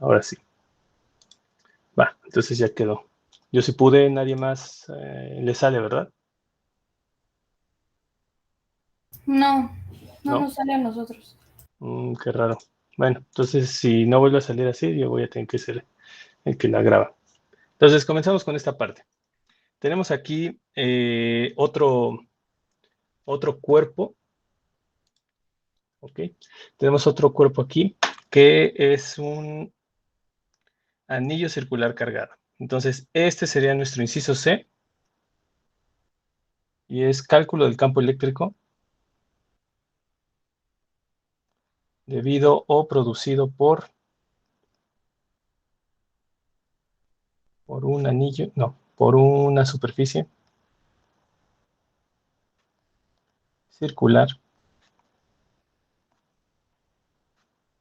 ahora sí. Va, entonces ya quedó. Yo si pude, nadie más le sale, ¿verdad? No ¿No? nos sale a nosotros. Qué raro. Bueno, entonces si no vuelve a salir así, yo voy a tener que ser el que la graba. Entonces comenzamos con esta parte. Tenemos aquí otro cuerpo. ¿Ok? Tenemos otro cuerpo aquí que es un anillo circular cargado. Entonces, este sería nuestro inciso C y es cálculo del campo eléctrico debido o producido por un anillo, no, por una superficie circular.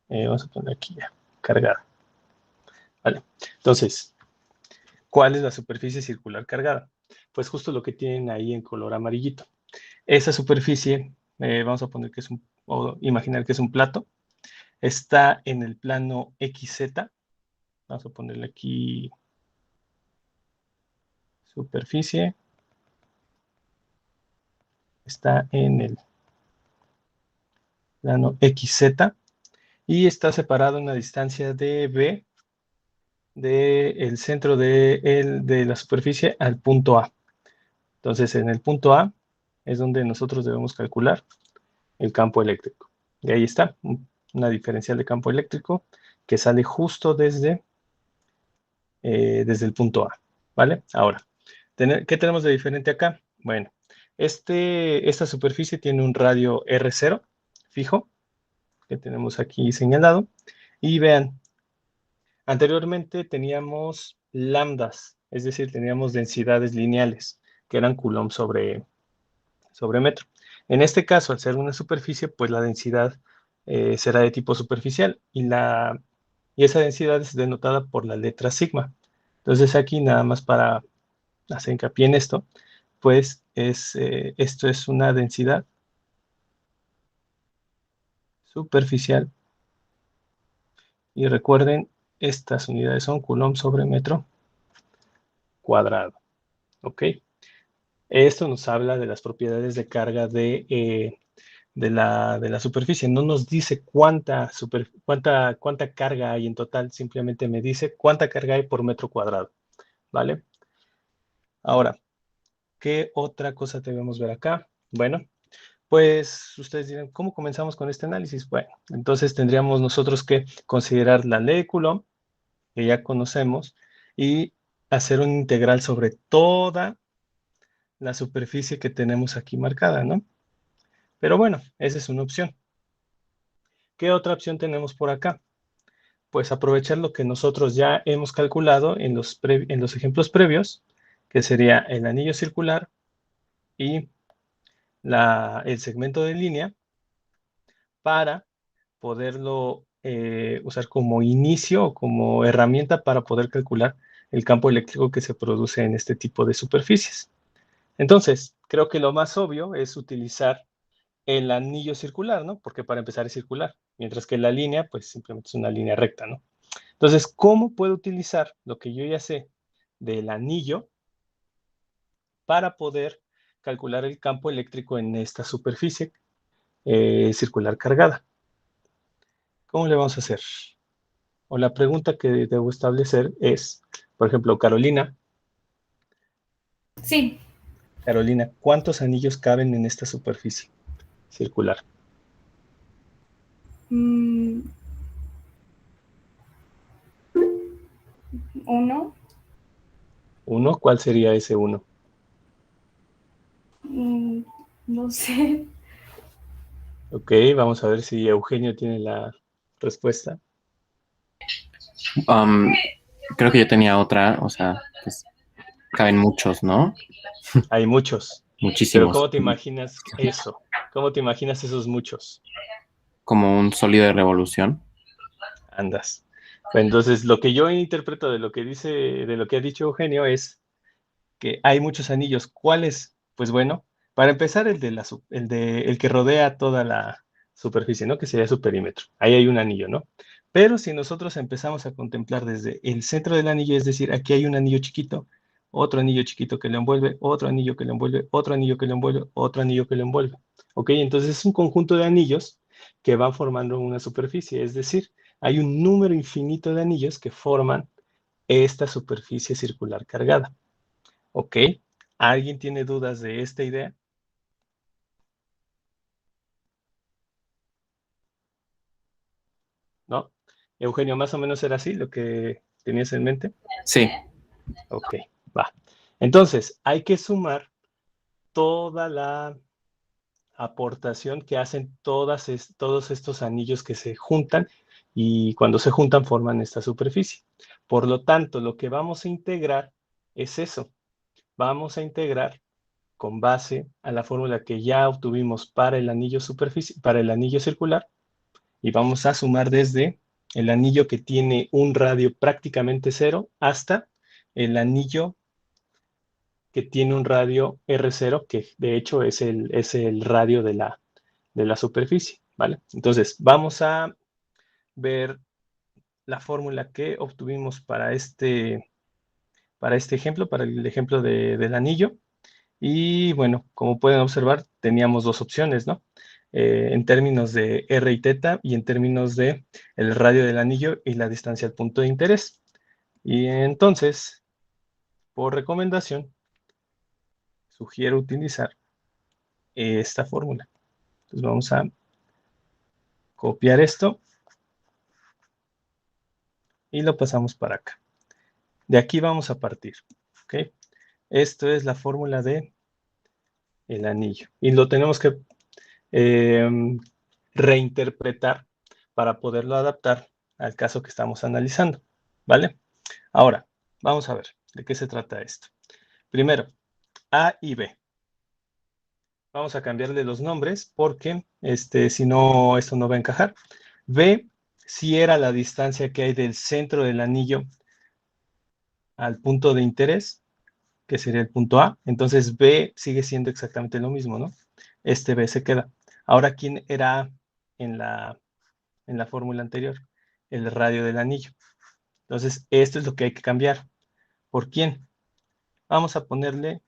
Vamos a poner aquí ya, cargada. Vale. Entonces, ¿cuál es la superficie circular cargada? Pues justo lo que tienen ahí en color amarillito. Esa superficie, vamos a poner que es o imaginar que es un plato, está en el plano XZ. Vamos a ponerle aquí superficie. Está en el plano XZ y está separado en una distancia de B del centro de la superficie al punto A. Entonces, en el punto A es donde nosotros debemos calcular el campo eléctrico. Y ahí está, una diferencial de campo eléctrico que sale justo desde el punto A. ¿Vale? Ahora, ¿qué tenemos de diferente acá? Bueno, esta superficie tiene un radio R0 fijo, que tenemos aquí señalado. Y vean, anteriormente teníamos lambdas, es decir, teníamos densidades lineales, que eran coulomb sobre metro. En este caso, al ser una superficie, pues la densidad será de tipo superficial y esa densidad es denotada por la letra sigma. Entonces aquí nada más para hacer hincapié en esto, pues esto es una densidad superficial y recuerden, estas unidades son coulomb sobre metro cuadrado. ¿Ok? Esto nos habla de las propiedades de carga de la superficie. No nos dice cuánta carga hay en total, simplemente me dice cuánta carga hay por metro cuadrado. ¿Vale? Ahora, ¿qué otra cosa debemos ver acá? Bueno, pues ustedes dirán, ¿cómo comenzamos con este análisis? Bueno, entonces tendríamos nosotros que considerar la ley de Coulomb, que ya conocemos, y hacer un integral sobre toda la superficie que tenemos aquí marcada, ¿no? Pero bueno, esa es una opción. ¿Qué otra opción tenemos por acá? Pues aprovechar lo que nosotros ya hemos calculado en los ejemplos previos, que sería el anillo circular y el segmento de línea, para poderlo usar como inicio o como herramienta para poder calcular el campo eléctrico que se produce en este tipo de superficies. Entonces, creo que lo más obvio es utilizar el anillo circular, ¿no? Porque para empezar es circular, mientras que la línea, pues simplemente es una línea recta, ¿no? Entonces, ¿cómo puedo utilizar lo que yo ya sé del anillo para poder calcular el campo eléctrico en esta superficie circular cargada? ¿Cómo le vamos a hacer? O la pregunta que debo establecer es, por ejemplo, Carolina, Sí. ¿cuántos anillos caben en esta superficie circular? Uno. ¿Uno? ¿Cuál sería ese uno? No sé. Ok, vamos a ver si Eugenio tiene la respuesta. Creo que yo tenía otra, o sea, pues caben muchos, ¿no? Hay muchos, pero Muchísimos. ¿cómo te imaginas eso? ¿Cómo te imaginas esos muchos? Como un sólido de revolución. Andas. Entonces, lo que yo interpreto de lo que ha dicho Eugenio es que hay muchos anillos. ¿Cuáles? Pues bueno, para empezar, el que rodea toda la superficie, ¿no? Que sería su perímetro. Ahí hay un anillo, ¿no? Pero si nosotros empezamos a contemplar desde el centro del anillo, es decir, aquí hay un anillo chiquito, otro anillo chiquito que lo envuelve, otro anillo que lo envuelve, otro anillo que lo envuelve, otro anillo que lo envuelve. ¿Ok? Entonces es un conjunto de anillos que van formando una superficie, es decir, hay un número infinito de anillos que forman esta superficie circular cargada. ¿Ok? ¿Alguien tiene dudas de esta idea? ¿No? Eugenio, más o menos era así lo que tenías en mente. Sí. Ok, va. Entonces, hay que sumar toda la aportación que hacen todos estos anillos que se juntan y cuando se juntan forman esta superficie. Por lo tanto, lo que vamos a integrar es eso. Vamos a integrar con base a la fórmula que ya obtuvimos para el anillo para el anillo circular, y vamos a sumar desde el anillo que tiene un radio prácticamente cero hasta el anillo que tiene un radio R0, que de hecho es el radio de la superficie, ¿vale? Entonces, vamos a ver la fórmula que obtuvimos para este ejemplo, para el ejemplo del anillo. Y bueno, como pueden observar, teníamos dos opciones, ¿no? En términos de R y teta y en términos de el radio del anillo y la distancia al punto de interés. Y entonces, por recomendación, sugiero utilizar esta fórmula. Entonces vamos a copiar esto y lo pasamos para acá. De aquí vamos a partir, ¿ok? Esto es la fórmula de el anillo y lo tenemos que reinterpretar para poderlo adaptar al caso que estamos analizando, ¿vale? Ahora, vamos a ver de qué se trata esto. Primero, A y B. Vamos a cambiarle los nombres porque si no, esto no va a encajar. B si era la distancia que hay del centro del anillo al punto de interés, que sería el punto A. Entonces B sigue siendo exactamente lo mismo, ¿no? Este B se queda. Ahora, ¿quién era A en la fórmula anterior? El radio del anillo. Entonces, esto es lo que hay que cambiar. ¿Por quién? Vamos a ponerle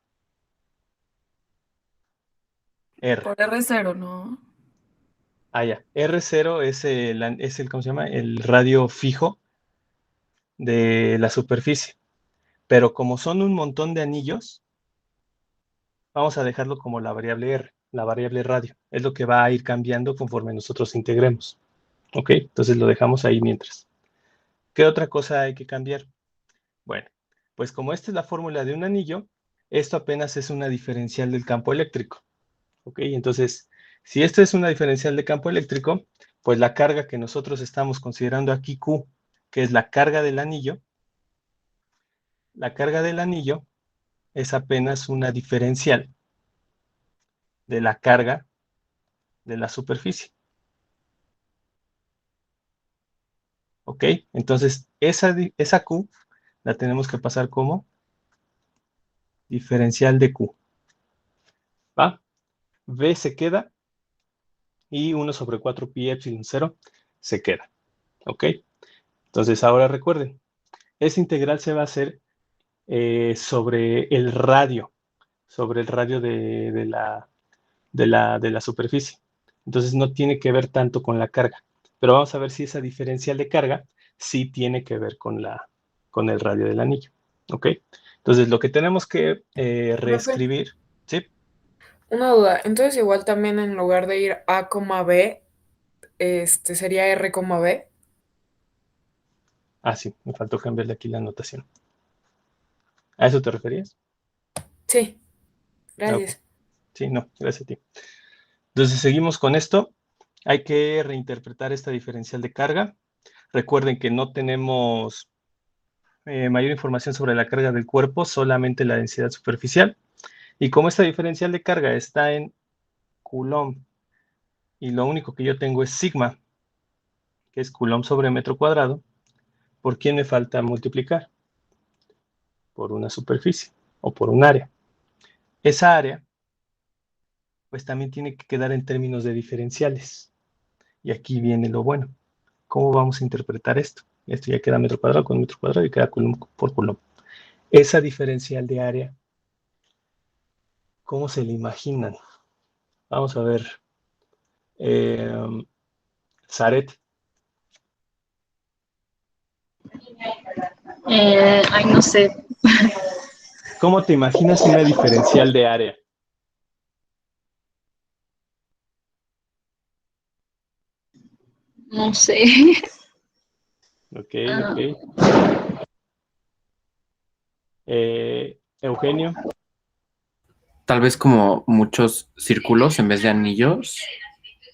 R. Por R0, ¿no? Ah, ya. R0 es el, ¿cómo se llama? El radio fijo de la superficie. Pero como son un montón de anillos, vamos a dejarlo como la variable R, la variable radio. Es lo que va a ir cambiando conforme nosotros integremos. ¿Ok? Entonces lo dejamos ahí mientras. ¿Qué otra cosa hay que cambiar? Bueno, pues como esta es la fórmula de un anillo, esto apenas es una diferencial del campo eléctrico. ¿Ok? Entonces, si esto es una diferencial de campo eléctrico, pues la carga que nosotros estamos considerando aquí Q, que es la carga del anillo es apenas una diferencial de la carga de la superficie. ¿Ok? Entonces, esa Q la tenemos que pasar como diferencial de Q. ¿Va? V se queda y 1 sobre 4 pi epsilon 0 se queda. ¿Ok? Entonces, ahora recuerden, esa integral se va a hacer sobre el radio de la superficie. Entonces no tiene que ver tanto con la carga. Pero vamos a ver si esa diferencial de carga sí tiene que ver con el radio del anillo. ¿Ok? Entonces lo que tenemos que Profe, reescribir, ¿sí? una duda. Entonces igual también en lugar de ir A, B, sería R, B. Ah, sí, me faltó cambiarle aquí la anotación. ¿A eso te referías? Sí, Ah, ok. gracias. Sí, no, gracias a ti. Entonces seguimos con esto. Hay que reinterpretar esta diferencial de carga. Recuerden que no tenemos mayor información sobre la carga del cuerpo, solamente la densidad superficial. Y como esta diferencial de carga está en Coulomb y lo único que yo tengo es sigma, que es Coulomb sobre metro cuadrado, ¿por quién me falta multiplicar? Por una superficie o por un área. Esa área, pues también tiene que quedar en términos de diferenciales. Y aquí viene lo bueno. ¿cómo vamos a interpretar esto? Esto ya queda metro cuadrado con metro cuadrado y queda coulomb por coulomb. Esa diferencial de área, ¿cómo se le imaginan? Vamos a ver. Zaret. Ay, no sé. ¿Cómo te imaginas una diferencial de área? No sé. Ok, ok. Eugenio. Tal vez como muchos círculos en vez de anillos.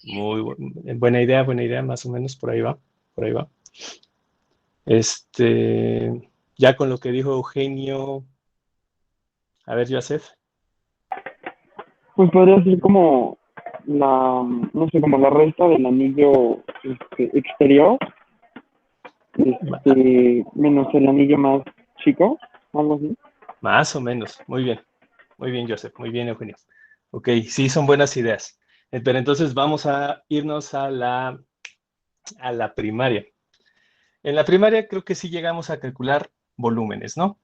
Muy buena idea, más o menos por ahí va, por ahí va. Ya con lo que dijo Eugenio, a ver, Joseph. Pues podría ser como no sé, como la recta del anillo exterior, menos el anillo más chico, algo así. Más o menos, muy bien, Joseph, muy bien, Eugenio. Ok, sí, son buenas ideas. Pero entonces vamos a irnos a la primaria. En la primaria creo que sí llegamos a calcular volúmenes, ¿no?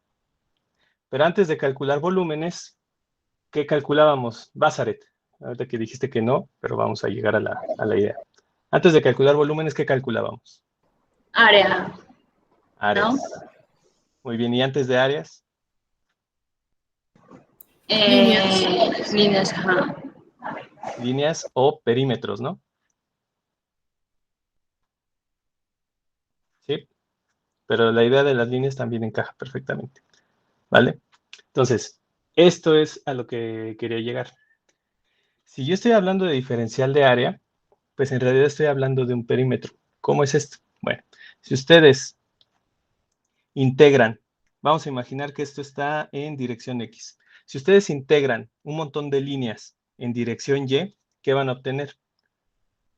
Pero antes de calcular volúmenes, ¿qué calculábamos? Bazaret. Ahorita que dijiste que no, pero vamos a llegar a la idea. Antes de calcular volúmenes, ¿qué calculábamos? Área, Áreas. ¿no? Muy bien, ¿y antes de áreas? Líneas, ajá. Líneas o perímetros, ¿no? Sí, pero la idea de las líneas también encaja perfectamente, ¿vale? Entonces, esto es a lo que quería llegar. Si yo estoy hablando de diferencial de área, pues en realidad estoy hablando de un perímetro. ¿Cómo es esto? Bueno, si ustedes integran, vamos a imaginar que esto está en dirección X. Si ustedes integran un montón de líneas en dirección Y, ¿qué van a obtener?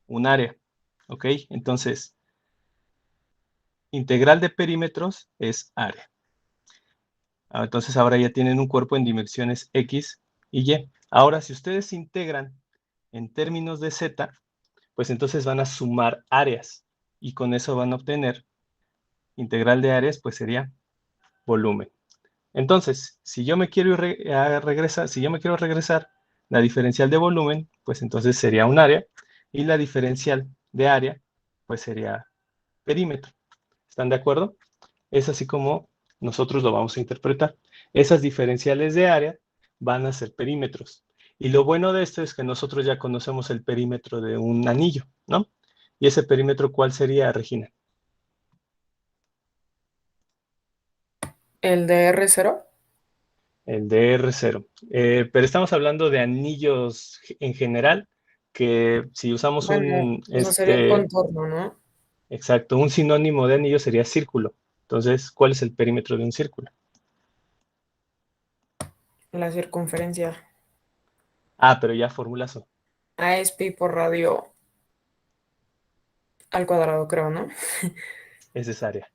Un área, ¿ok? Entonces, integral de perímetros es área. Entonces, ahora ya tienen un cuerpo en dimensiones X y Y. Ahora, si ustedes integran en términos de Z, pues entonces van a sumar áreas y con eso van a obtener integral de áreas, pues sería volumen. Entonces, si yo me quiero regresar, la diferencial de volumen, pues entonces sería un área, y la diferencial de área, pues sería perímetro. ¿Están de acuerdo? Es así como nosotros lo vamos a interpretar. Esas diferenciales de área van a ser perímetros. Y lo bueno de esto es que nosotros ya conocemos el perímetro de un anillo, ¿no? ¿Y ese perímetro cuál sería, Regina? ¿El de R0? El de R0. Pero estamos hablando de anillos en general, que si usamos Bueno, o sea, sería el contorno, ¿no? exacto, un sinónimo de anillo sería círculo. Entonces, ¿cuál es el perímetro de un círculo? La circunferencia. Pero ya formulazo. A es pi por radio al cuadrado, creo, ¿no? Es esa área.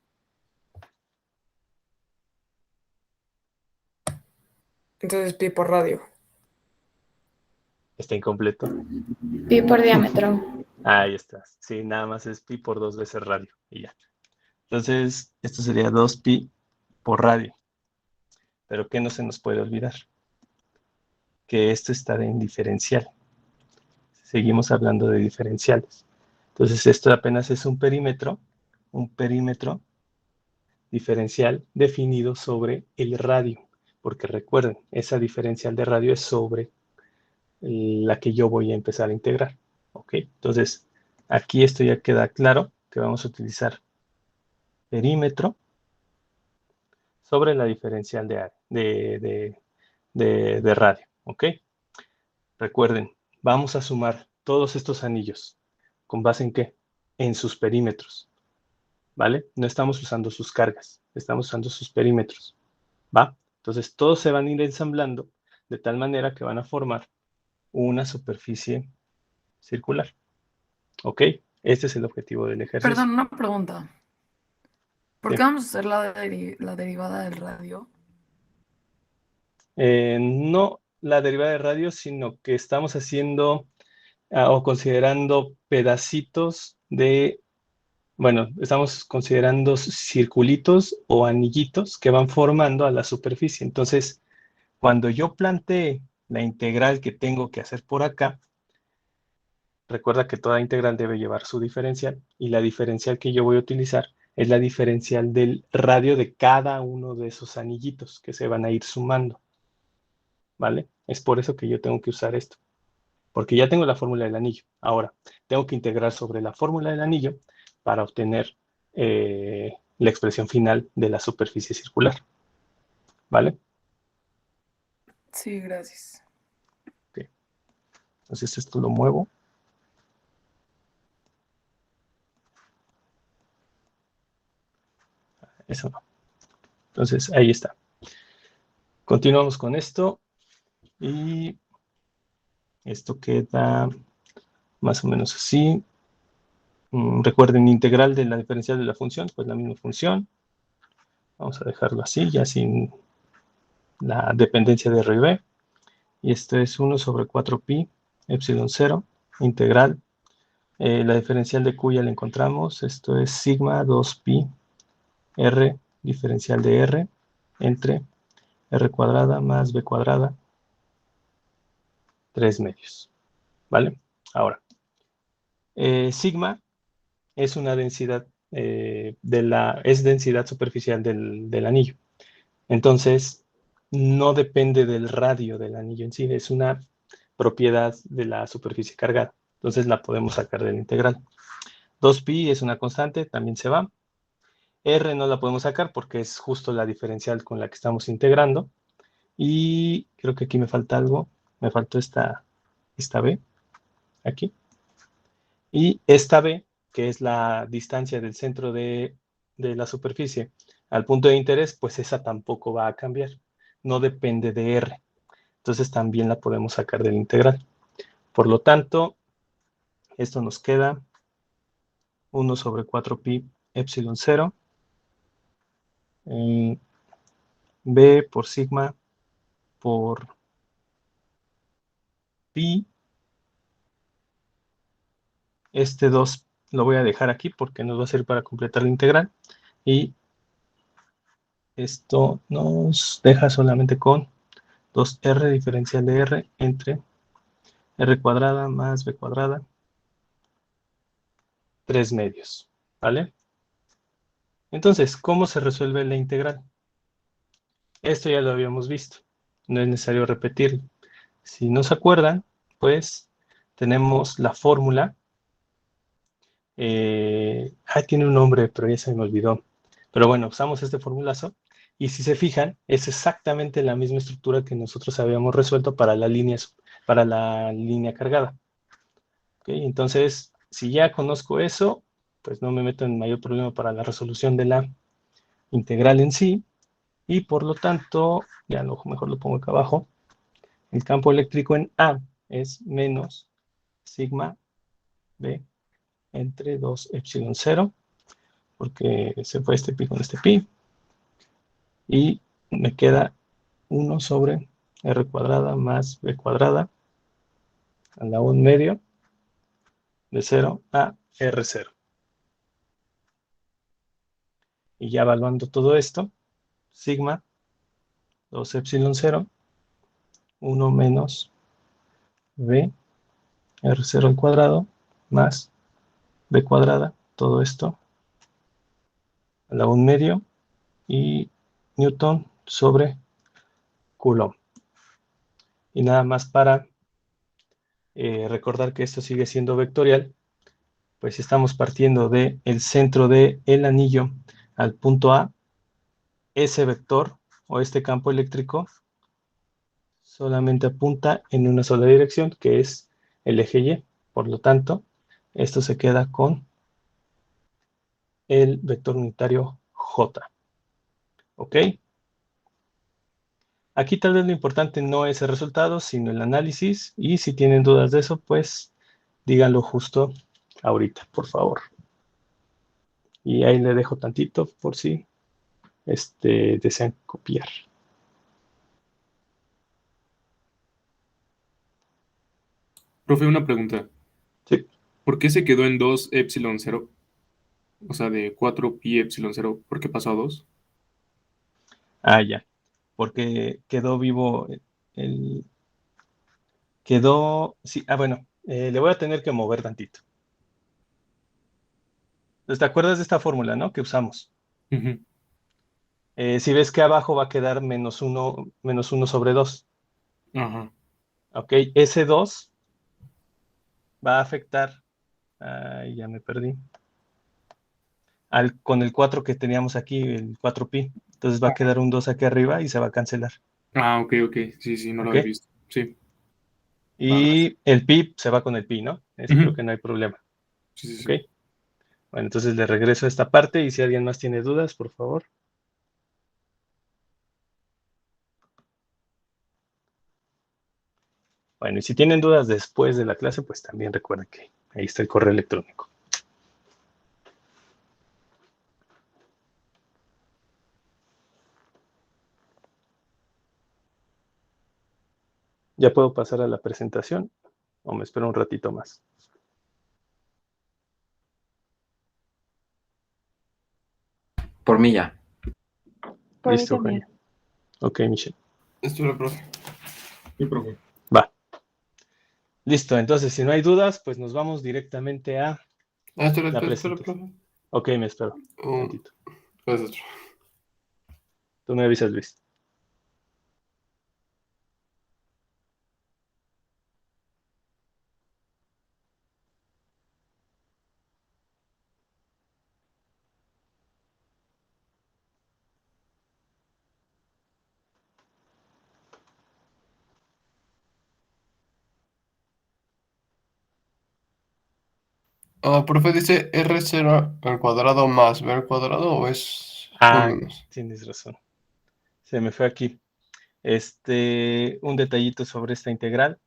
Entonces pi por radio. Está incompleto. Pi por diámetro. Ahí está. Sí, nada más es pi por 2 veces radio y ya. Entonces, esto sería 2pi por radio. Pero ¿qué no se nos puede olvidar? Que esto está en diferencial. Seguimos hablando de diferenciales. Entonces, esto apenas es un perímetro diferencial definido sobre el radio. Porque recuerden, esa diferencial de radio es sobre la que yo voy a empezar a integrar. ¿Ok? Entonces, aquí esto ya queda claro que vamos a utilizar perímetro sobre la diferencial de radio. ¿Ok? Recuerden, vamos a sumar todos estos anillos. ¿Con base en qué? En sus perímetros. ¿Vale? No estamos usando sus cargas, estamos usando sus perímetros. ¿Va? Entonces, todos se van a ir ensamblando de tal manera que van a formar una superficie circular. ¿Ok? Este es el objetivo del ejercicio. Perdón, una pregunta. ¿Por Sí. qué vamos a hacer la derivada del radio? No la derivada de radio, sino que estamos haciendo o considerando pedacitos de Bueno, estamos considerando circulitos o anillitos que van formando a la superficie. Entonces, cuando yo plantee la integral que tengo que hacer por acá, recuerda que toda integral debe llevar su diferencial y la diferencial que yo voy a utilizar es la diferencial del radio de cada uno de esos anillitos que se van a ir sumando, ¿vale? Es por eso que yo tengo que usar esto, porque ya tengo la fórmula del anillo. Ahora, tengo que integrar sobre la fórmula del anillo para obtener la expresión final de la superficie circular, ¿vale? Sí, gracias. Ok. Entonces esto lo muevo. Eso no. Entonces ahí está. Continuamos con esto y esto queda más o menos así. Recuerden, integral de la diferencial de la función, pues la misma función. Vamos a dejarlo así, ya sin la dependencia de R y B. Y esto es 1 sobre 4pi epsilon 0, integral. La diferencial de Q ya la encontramos. Esto es sigma 2pi R, diferencial de R, entre R cuadrada más B cuadrada, 3 medios. ¿Vale? Ahora, sigma es una densidad es densidad superficial del anillo. Entonces, no depende del radio del anillo en sí, es una propiedad de la superficie cargada. Entonces la podemos sacar de la integral. 2pi es una constante, también se va. R no la podemos sacar porque es justo la diferencial con la que estamos integrando. Y creo que aquí me falta algo. Me faltó esta B, aquí. Y esta B, que es la distancia del centro de la superficie al punto de interés, pues esa tampoco va a cambiar. No depende de R. Entonces también la podemos sacar del integral. Por lo tanto, esto nos queda 1 sobre 4pi epsilon 0. B por sigma por pi. Este 2 lo voy a dejar aquí porque nos va a servir para completar la integral. Y esto nos deja solamente con 2r diferencial de r entre r cuadrada más b cuadrada, 3 medios. ¿Vale? Entonces, ¿cómo se resuelve la integral? Esto ya lo habíamos visto. No es necesario repetirlo. Si no se acuerdan, pues tenemos la fórmula. Tiene un nombre, pero ya se me olvidó. Pero bueno, usamos este formulazo. Y si se fijan, es exactamente la misma estructura que nosotros habíamos resuelto para la línea cargada. ¿Okay? Entonces, si ya conozco eso, pues no me meto en mayor problema para la resolución de la integral en sí. Y por lo tanto, ya mejor lo pongo acá abajo. El campo eléctrico en A es menos sigma B entre 2 epsilon 0, porque se fue este pi con este pi, y me queda 1 sobre r cuadrada más b cuadrada a la 1 medio de 0 a r0. Y ya evaluando todo esto, sigma 2 epsilon 0, 1 menos b r0 al cuadrado más b cuadrada, todo esto a la 1 medio, y Newton sobre Coulomb. Y nada más para recordar que esto sigue siendo vectorial, pues estamos partiendo del centro del anillo al punto A. Ese vector o este campo eléctrico solamente apunta en una sola dirección, que es el eje Y. Por lo tanto, esto se queda con el vector unitario J. ¿Ok? Aquí tal vez lo importante no es el resultado, sino el análisis. Y si tienen dudas de eso, pues díganlo justo ahorita, por favor. Y ahí le dejo tantito por si desean copiar. Profe, una pregunta. Sí. ¿Por qué se quedó en 2 epsilon 0? O sea, de 4 pi epsilon 0, ¿por qué pasó a 2? Ah, ya. Porque quedó vivo el... Quedó... Sí, bueno, le voy a tener que mover tantito. Entonces, ¿te acuerdas de esta fórmula, no? Que usamos. Ujú. Si ves que abajo va a quedar -1 sobre 2. Ajá. Ok, ese 2 va a afectar... Ay, ya me perdí. Con el 4 que teníamos aquí, el 4pi. Entonces va a quedar un 2 aquí arriba y se va a cancelar. Ah, ok. Sí, sí, no lo ¿Ok? había visto. Sí, va, gracias. Y el pi se va con el pi, ¿no? Eso creo Ujú. que no hay problema. Sí, sí, ¿Ok? sí. Bueno, entonces le regreso a esta parte y si alguien más tiene dudas, por favor. Bueno, y si tienen dudas después de la clase, pues también recuerden que ahí está el correo electrónico. ¿Ya puedo pasar a la presentación o me espero un ratito más? Por mí ya. Por mí Listo, también. Eugenia. Ok, Michelle. Esto era, profe. Sí, profe. Va. Listo, entonces si no hay dudas, pues nos vamos directamente a Esto era, la profe. presentación. Ok, me espero tantito. Gracias. Tú me avisas, Luis. Profe, dice R0 al cuadrado más B al cuadrado o es un Ah, menos. tienes razón. Se me fue aquí. Un detallito sobre esta integral.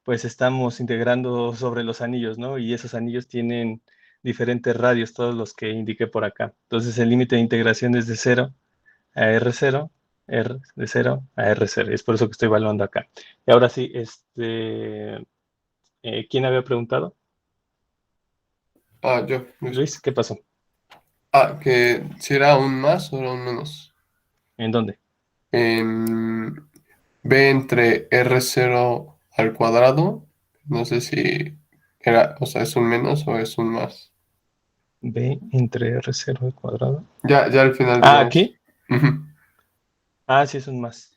Pues estamos integrando sobre los anillos, ¿no? Y esos anillos tienen diferentes radios, todos los que indiqué por acá. Entonces el límite de integración es de 0 a R0, R de 0 a R0. Es por eso que estoy evaluando acá. Y ahora sí, ¿quién había preguntado? Yo. Luis, ¿qué pasó? Que si era un más o era un menos. ¿En dónde? En B entre R0 al cuadrado. No sé si era, o sea, es un menos o es un más. B entre R0 al cuadrado. Ya al final, Ah, digamos. ¿aquí? Ujú. Ah, sí, es un más.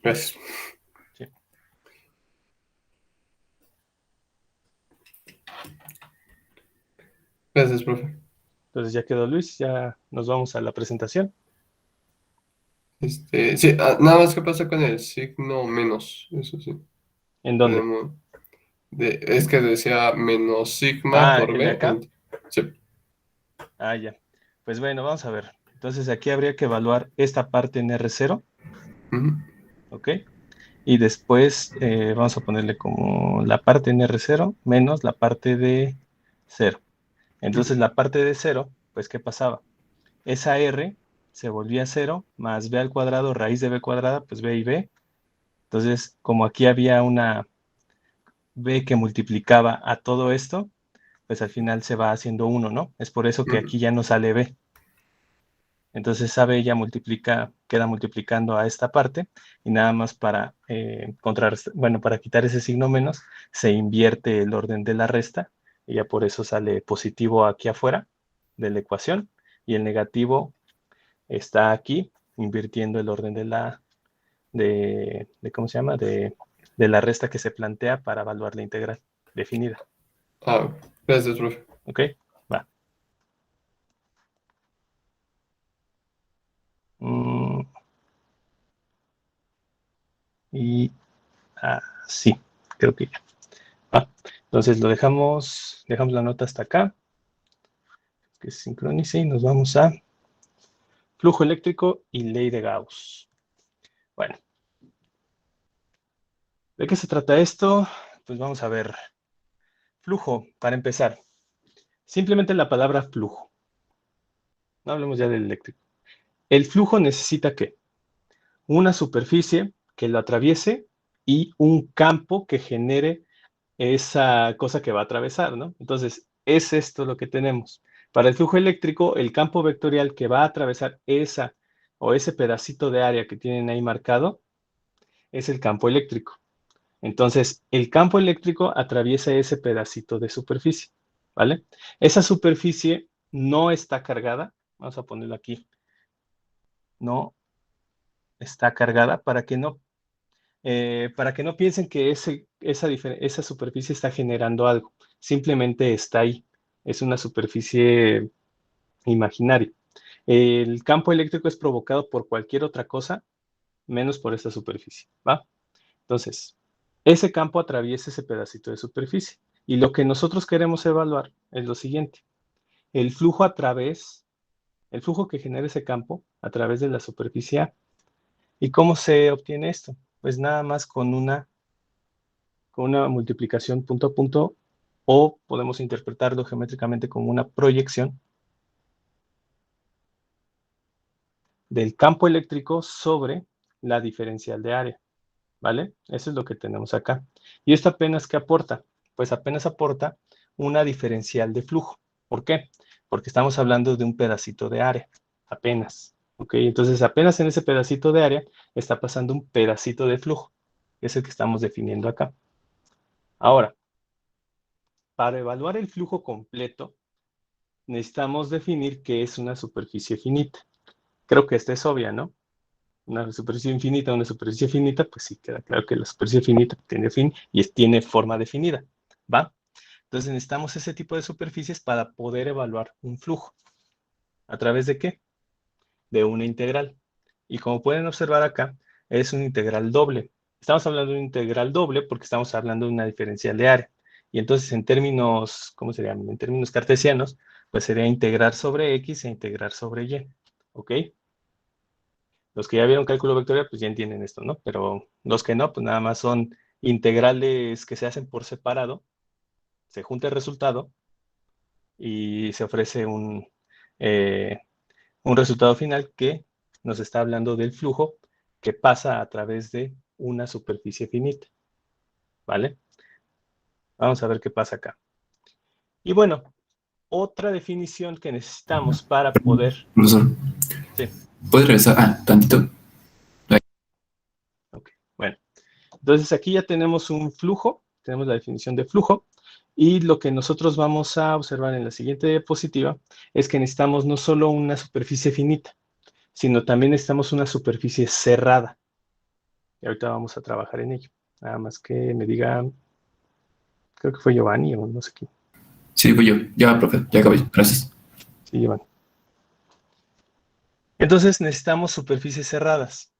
Gracias. Sí. Gracias, profe. Entonces ya quedó Luis, ya nos vamos a la presentación. Sí, nada más que pasa con el signo menos, eso sí. ¿En dónde? Tenemos es que decía menos sigma Ah, por ¿el de B. acá? Sí. Ah, ya. Pues bueno, vamos a ver. Entonces aquí habría que evaluar esta parte en R0, Ujú. ¿ok? Y después vamos a ponerle como la parte en R0 menos la parte de 0. Entonces la parte de 0, pues ¿qué pasaba? Esa R se volvía 0 más B al cuadrado raíz de B cuadrada, pues B y B. Entonces, como aquí había una B que multiplicaba a todo esto, pues al final se va haciendo 1, ¿no? Es por eso que aquí ya no sale B. Entonces esa B ya queda multiplicando a esta parte y nada más para para quitar ese signo menos, se invierte el orden de la resta y ya por eso sale positivo aquí afuera de la ecuación y el negativo está aquí invirtiendo el orden ¿cómo se llama? De la resta que se plantea para evaluar la integral definida. Gracias, profe. ¿Ok? Va. Y sí, creo que ya. Entonces dejamos la nota hasta acá, que se sincronice y nos vamos a flujo eléctrico y ley de Gauss. Bueno, ¿de qué se trata esto? Pues vamos a ver. Flujo, para empezar. Simplemente la palabra flujo. No hablemos ya del eléctrico. El flujo necesita ¿qué? Una superficie que lo atraviese y un campo que genere esa cosa que va a atravesar, ¿no? Entonces, es esto lo que tenemos. Para el flujo eléctrico, el campo vectorial que va a atravesar esa o ese pedacito de área que tienen ahí marcado es el campo eléctrico. Entonces, el campo eléctrico atraviesa ese pedacito de superficie, ¿vale? Esa superficie no está cargada. Vamos a ponerlo aquí. No está cargada para que no piensen que esa superficie está generando algo. Simplemente está ahí. Es una superficie imaginaria. El campo eléctrico es provocado por cualquier otra cosa, menos por esta superficie, ¿va? Entonces, ese campo atraviesa ese pedacito de superficie. Y lo que nosotros queremos evaluar es lo siguiente. El flujo que genera ese campo a través de la superficie A. ¿Y cómo se obtiene esto? Pues nada más con una multiplicación punto a punto, o podemos interpretarlo geométricamente como una proyección del campo eléctrico sobre la diferencial de área, ¿vale? Eso es lo que tenemos acá. ¿Y esto apenas qué aporta? Pues apenas aporta una diferencial de flujo. ¿Por qué? Porque estamos hablando de un pedacito de área, apenas. ¿Ok? Entonces apenas en ese pedacito de área está pasando un pedacito de flujo, que es el que estamos definiendo acá. Ahora, para evaluar el flujo completo, necesitamos definir qué es una superficie finita. Creo que esta es obvia, ¿no? Una superficie finita, pues sí, queda claro que la superficie finita tiene fin y tiene forma definida, ¿va? Entonces necesitamos ese tipo de superficies para poder evaluar un flujo. ¿A través de qué? De una integral. Y como pueden observar acá, es una integral doble. Estamos hablando de una integral doble porque estamos hablando de una diferencial de área. Y entonces en términos, ¿cómo se llaman? En términos cartesianos, pues sería integrar sobre X e integrar sobre Y. ¿Ok? Los que ya vieron cálculo vectorial, pues ya entienden esto, ¿no? Pero los que no, pues nada más son integrales que se hacen por separado, se junta el resultado y se ofrece un resultado final que nos está hablando del flujo que pasa a través de una superficie finita, ¿vale? Vamos a ver qué pasa acá. Y bueno, otra definición que necesitamos para poder... Profesor, Sí. ¿puedes regresar? Tantito. Ok, bueno. Entonces aquí ya tenemos un flujo, tenemos la definición de flujo, y lo que nosotros vamos a observar en la siguiente diapositiva es que necesitamos no solo una superficie finita, sino también necesitamos una superficie cerrada. Y ahorita vamos a trabajar en ello. Nada más que me diga, creo que fue Giovanni o no sé quién. Sí, fui yo. Ya, profe, ya acabé. Gracias. Sí, Giovanni. Entonces necesitamos superficies cerradas,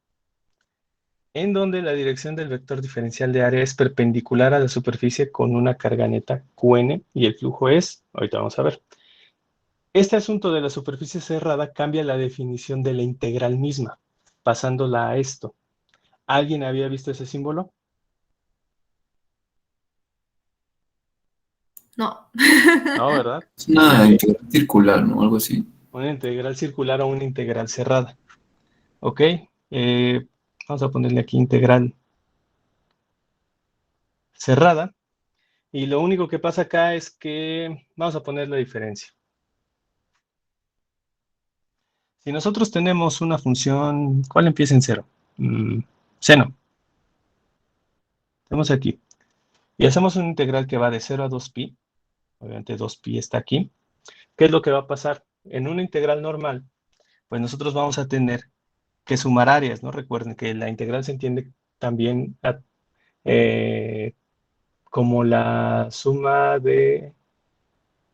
en donde la dirección del vector diferencial de área es perpendicular a la superficie con una carga neta Qn y el flujo es, ahorita vamos a ver. Este asunto de la superficie cerrada cambia la definición de la integral misma, pasándola a esto. ¿Alguien había visto ese símbolo? No. No, ¿verdad? Es una integral circular, ¿no? Algo así. Una integral circular o una integral cerrada. ¿Ok? Vamos a ponerle aquí integral cerrada. Y lo único que pasa acá es que vamos a poner la diferencia. Si nosotros tenemos una función, ¿cuál empieza en 0? Seno. Tenemos aquí. Y hacemos una integral que va de 0 a 2pi. Obviamente 2pi está aquí. ¿Qué es lo que va a pasar? En una integral normal, pues nosotros vamos a tener que sumar áreas, ¿no? Recuerden que la integral se entiende también como la suma de...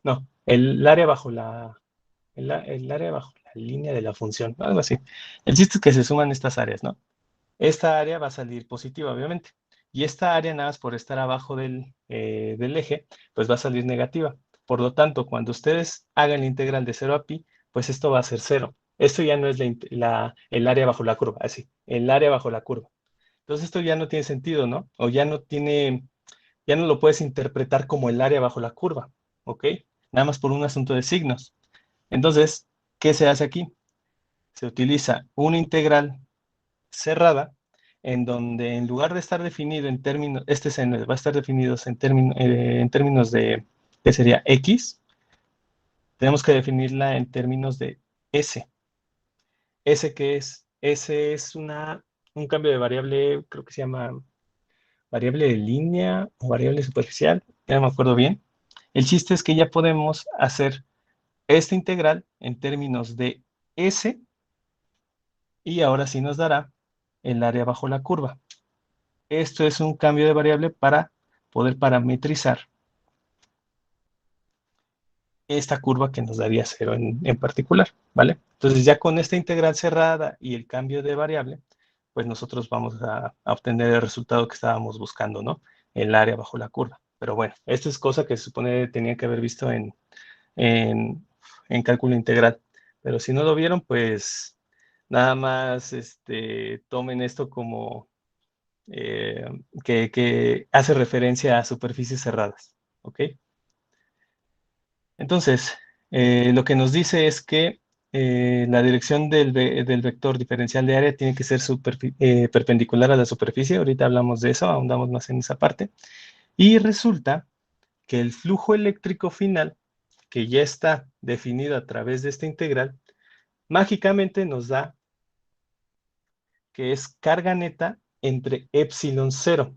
No, el área bajo el área bajo la línea de la función, algo así. El chiste es que se suman estas áreas, ¿no? Esta área va a salir positiva, obviamente. Y esta área, nada más por estar abajo del eje, pues va a salir negativa. Por lo tanto, cuando ustedes hagan la integral de 0 a pi, pues esto va a ser 0. Esto ya no es el área bajo la curva, así, el área bajo la curva. Entonces esto ya no tiene sentido, ¿no? O ya no lo puedes interpretar como el área bajo la curva, ¿ok? Nada más por un asunto de signos. Entonces, ¿qué se hace aquí? Se utiliza una integral cerrada en donde en lugar de estar definido en términos, este seno va a estar definido en términos de, ¿qué sería? X, tenemos que definirla en términos de S. ¿S qué es? S es un cambio de variable, creo que se llama variable de línea o variable superficial, ya no me acuerdo bien. El chiste es que ya podemos hacer esta integral en términos de S y ahora sí nos dará el área bajo la curva. Esto es un cambio de variable para poder parametrizar esta curva que nos daría 0 en particular, ¿vale? Entonces ya con esta integral cerrada y el cambio de variable, pues nosotros vamos a obtener el resultado que estábamos buscando, ¿no? El área bajo la curva. Pero bueno, esto es cosa que se supone tenía que haber visto en cálculo integral. Pero si no lo vieron, pues nada más tomen esto como que hace referencia a superficies cerradas, ¿ok? Entonces, lo que nos dice es que la dirección del vector diferencial de área tiene que ser perpendicular a la superficie. Ahorita hablamos de eso, ahondamos más en esa parte. Y resulta que el flujo eléctrico final, que ya está definido a través de esta integral, mágicamente nos da que es carga neta entre epsilon 0,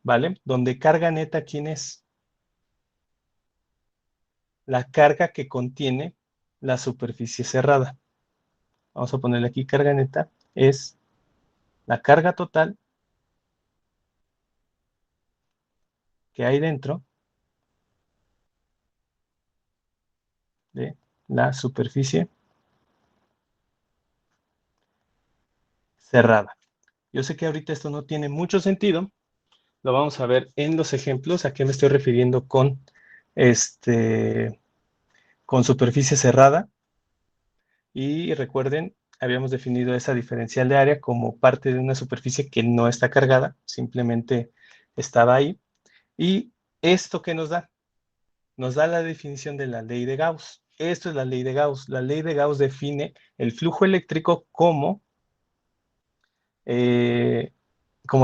¿vale? Donde carga neta, ¿quién es? La carga que contiene la superficie cerrada. Vamos a ponerle aquí carga neta, es la carga total que hay dentro de la superficie cerrada. Yo sé que ahorita esto no tiene mucho sentido, lo vamos a ver en los ejemplos. ¿A qué me estoy refiriendo con superficie cerrada? Y recuerden, habíamos definido esa diferencial de área como parte de una superficie que no está cargada, simplemente estaba ahí. ¿Y esto qué nos da? Nos da la definición de la ley de Gauss. Esto es la ley de Gauss. La ley de Gauss define el flujo eléctrico como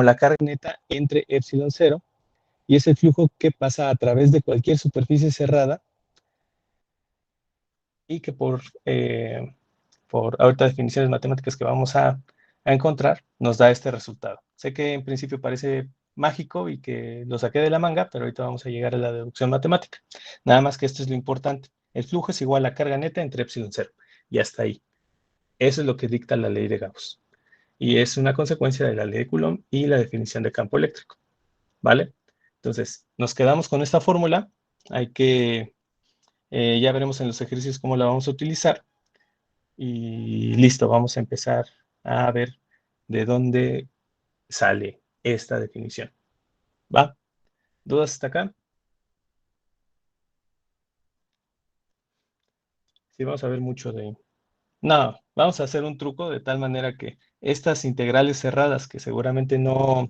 la carga neta entre epsilon 0, y es el flujo que pasa a través de cualquier superficie cerrada y que por ahorita definiciones matemáticas que vamos a encontrar, nos da este resultado. Sé que en principio parece mágico y que lo saqué de la manga, pero ahorita vamos a llegar a la deducción matemática. Nada más que esto es lo importante. El flujo es igual a carga neta entre epsilon 0. Y hasta ahí. Eso es lo que dicta la ley de Gauss. Y es una consecuencia de la ley de Coulomb y la definición de campo eléctrico. ¿Vale? Entonces, nos quedamos con esta fórmula. Hay que, ya veremos en los ejercicios cómo la vamos a utilizar. Y listo, vamos a empezar a ver de dónde sale esta definición. ¿Va? ¿Dudas hasta acá? Sí, vamos a ver mucho de... No, vamos a hacer un truco de tal manera que estas integrales cerradas que seguramente no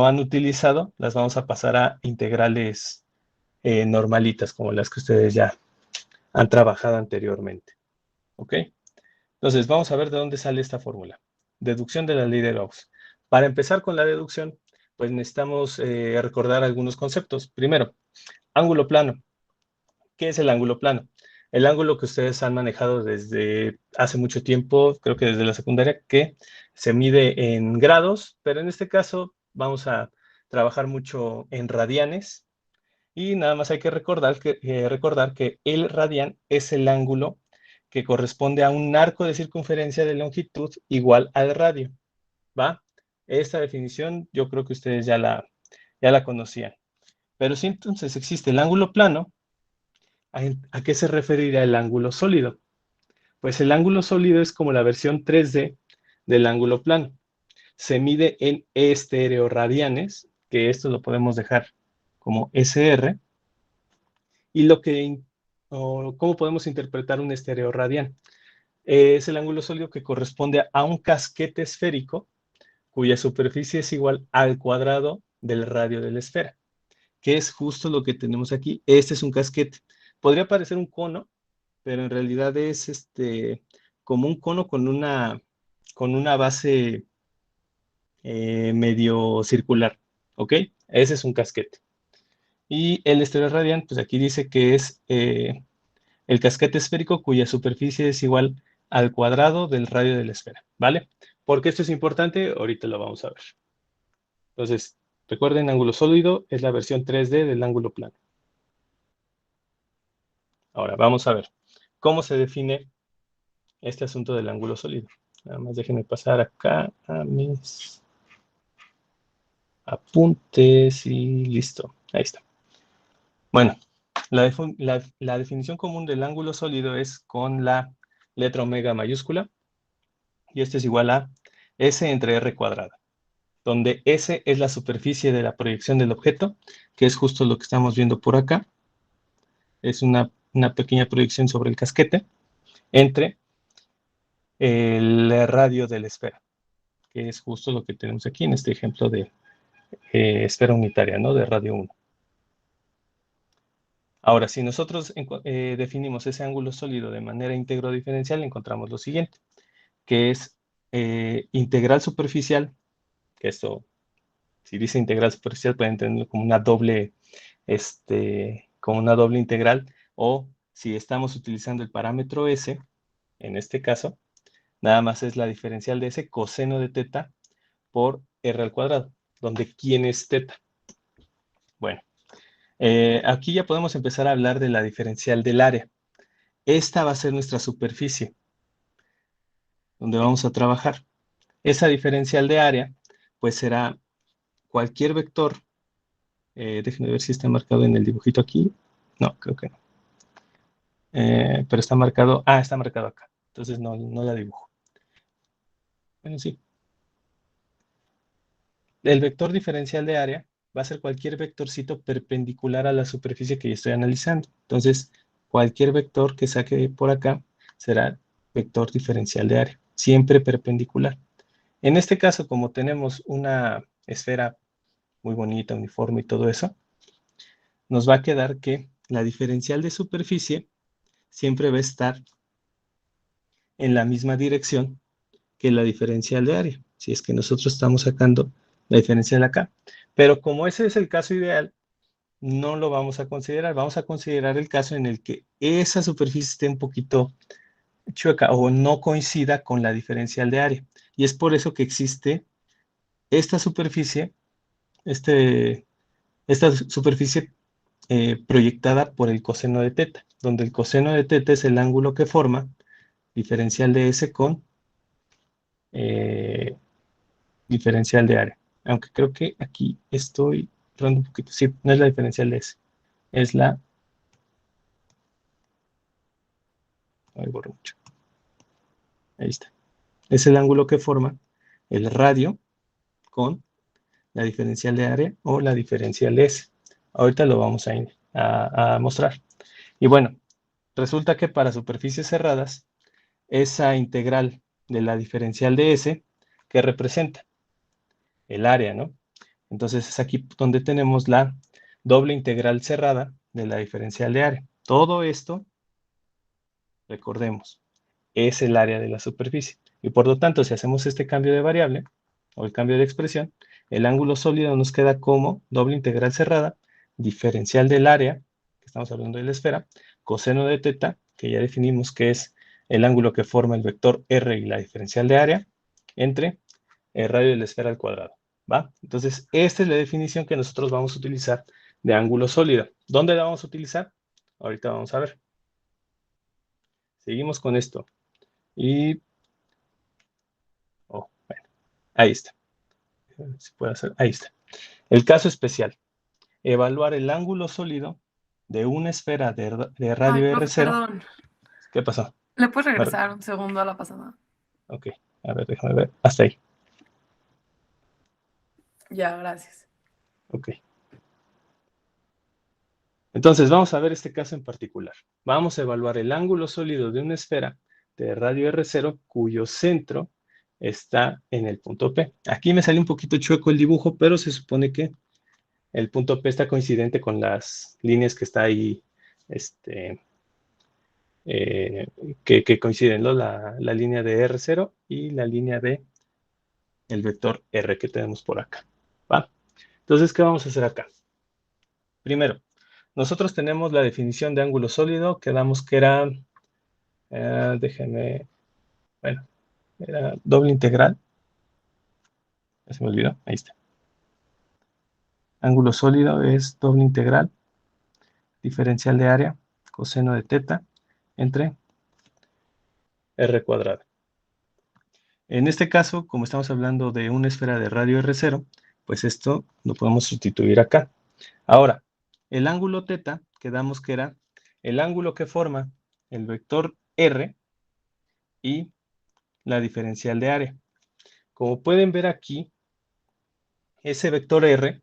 han utilizado, las vamos a pasar a integrales normalitas, como las que ustedes ya han trabajado anteriormente. ¿Ok? Entonces, vamos a ver de dónde sale esta fórmula. Deducción de la ley de Gauss. Para empezar con la deducción, pues necesitamos recordar algunos conceptos. Primero, ángulo plano. ¿Qué es el ángulo plano? El ángulo que ustedes han manejado desde hace mucho tiempo, creo que desde la secundaria, que se mide en grados, pero en este caso vamos a trabajar mucho en radianes. Y nada más hay que recordar que el radian es el ángulo que corresponde a un arco de circunferencia de longitud igual al radio, ¿va? Esta definición yo creo que ustedes ya la conocían. Pero si entonces existe el ángulo plano, ¿a qué se referirá el ángulo sólido? Pues el ángulo sólido es como la versión 3D del ángulo plano. Se mide en estereoradianes, que esto lo podemos dejar como SR, y ¿cómo podemos interpretar un estereoradian? Es el ángulo sólido que corresponde a un casquete esférico cuya superficie es igual al cuadrado del radio de la esfera, que es justo lo que tenemos aquí. Este es un casquete. Podría parecer un cono, pero en realidad es como un cono con una base medio circular, ¿ok? Ese es un casquete. Y el estereoradian, pues aquí dice que es el casquete esférico cuya superficie es igual al cuadrado del radio de la esfera, ¿vale? ¿Por qué esto es importante? Ahorita lo vamos a ver. Entonces, recuerden, ángulo sólido es la versión 3D del ángulo plano. Ahora, vamos a ver cómo se define este asunto del ángulo sólido. Nada más déjenme pasar acá a mis apuntes y listo. Ahí está. Bueno, la definición común del ángulo sólido es con la letra omega mayúscula, y esto es igual a S entre R cuadrada, donde S es la superficie de la proyección del objeto, que es justo lo que estamos viendo por acá. Es una pequeña proyección sobre el casquete entre el radio de la esfera, que es justo lo que tenemos aquí en este ejemplo de esfera unitaria, ¿no? De radio 1. Ahora, si nosotros definimos ese ángulo sólido de manera íntegro diferencial, encontramos lo siguiente, que es integral superficial, que esto, si dice integral superficial, pueden entenderlo como una doble integral, o si estamos utilizando el parámetro S, en este caso, nada más es la diferencial de S coseno de teta por R al cuadrado, donde ¿quién es teta? Bueno, aquí ya podemos empezar a hablar de la diferencial del área. Esta va a ser nuestra superficie, donde vamos a trabajar. Esa diferencial de área, pues será cualquier vector. Déjenme ver si está marcado en el dibujito aquí. No, creo que no. Pero está marcado. Ah, está marcado acá. Entonces no la dibujo. Bueno, sí. El vector diferencial de área va a ser cualquier vectorcito perpendicular a la superficie que yo estoy analizando. Entonces, cualquier vector que saque por acá será vector diferencial de área, siempre perpendicular. En este caso, como tenemos una esfera muy bonita, uniforme y todo eso, nos va a quedar que la diferencial de superficie siempre va a estar en la misma dirección que la diferencial de área, si es que nosotros estamos sacando la diferencial acá. Pero como ese es el caso ideal, no lo vamos a considerar. Vamos a considerar el caso en el que esa superficie esté un poquito chueca o no coincida con la diferencial de área. Y es por eso que existe esta superficie, esta superficie proyectada por el coseno de teta, donde el coseno de teta es el ángulo que forma diferencial de S con diferencial de área. Aunque creo que aquí estoy errando un poquito. Sí, no es la diferencial de S. Es la... Ahí borro mucho. Ahí está. Es el ángulo que forma el radio con la diferencial de área o la diferencial de S. Ahorita lo vamos a mostrar. Y bueno, resulta que para superficies cerradas, esa integral de la diferencial de S, que representa el área, ¿no? Entonces es aquí donde tenemos la doble integral cerrada de la diferencial de área. Todo esto, recordemos, es el área de la superficie. Y por lo tanto, si hacemos este cambio de variable, o el cambio de expresión, el ángulo sólido nos queda como doble integral cerrada, diferencial del área, que estamos hablando de la esfera, coseno de teta, que ya definimos que es el ángulo que forma el vector R y la diferencial de área, entre el radio de la esfera al cuadrado, ¿va? Entonces, esta es la definición que nosotros vamos a utilizar de ángulo sólido. ¿Dónde la vamos a utilizar? Ahorita vamos a ver. Seguimos con esto. Y... oh, bueno, ahí está. Si puede hacer, ahí está. El caso especial. Evaluar el ángulo sólido de una esfera de radio Ay, profe, R0. perdón. ¿Qué pasó? ¿Le puedes regresar un segundo a la pasada? Ok, a ver, déjame ver. Hasta ahí. Ya, gracias. Ok. Entonces, vamos a ver este caso en particular. Vamos a evaluar el ángulo sólido de una esfera de radio R0 cuyo centro está en el punto P. Aquí me sale un poquito chueco el dibujo, pero se supone que el punto P está coincidente con las líneas que está ahí, que coinciden, ¿no? La línea de R0 y la línea de el vector R que tenemos por acá, ¿va? Entonces, ¿qué vamos a hacer acá? Primero, nosotros tenemos la definición de ángulo sólido, quedamos que era, déjenme, bueno, era doble integral. Ya se me olvidó, ahí está. Ángulo sólido es doble integral, diferencial de área, coseno de teta, entre r cuadrado. En este caso, como estamos hablando de una esfera de radio R0, pues esto lo podemos sustituir acá. Ahora, el ángulo teta, quedamos que era el ángulo que forma el vector R y la diferencial de área. Como pueden ver aquí, ese vector R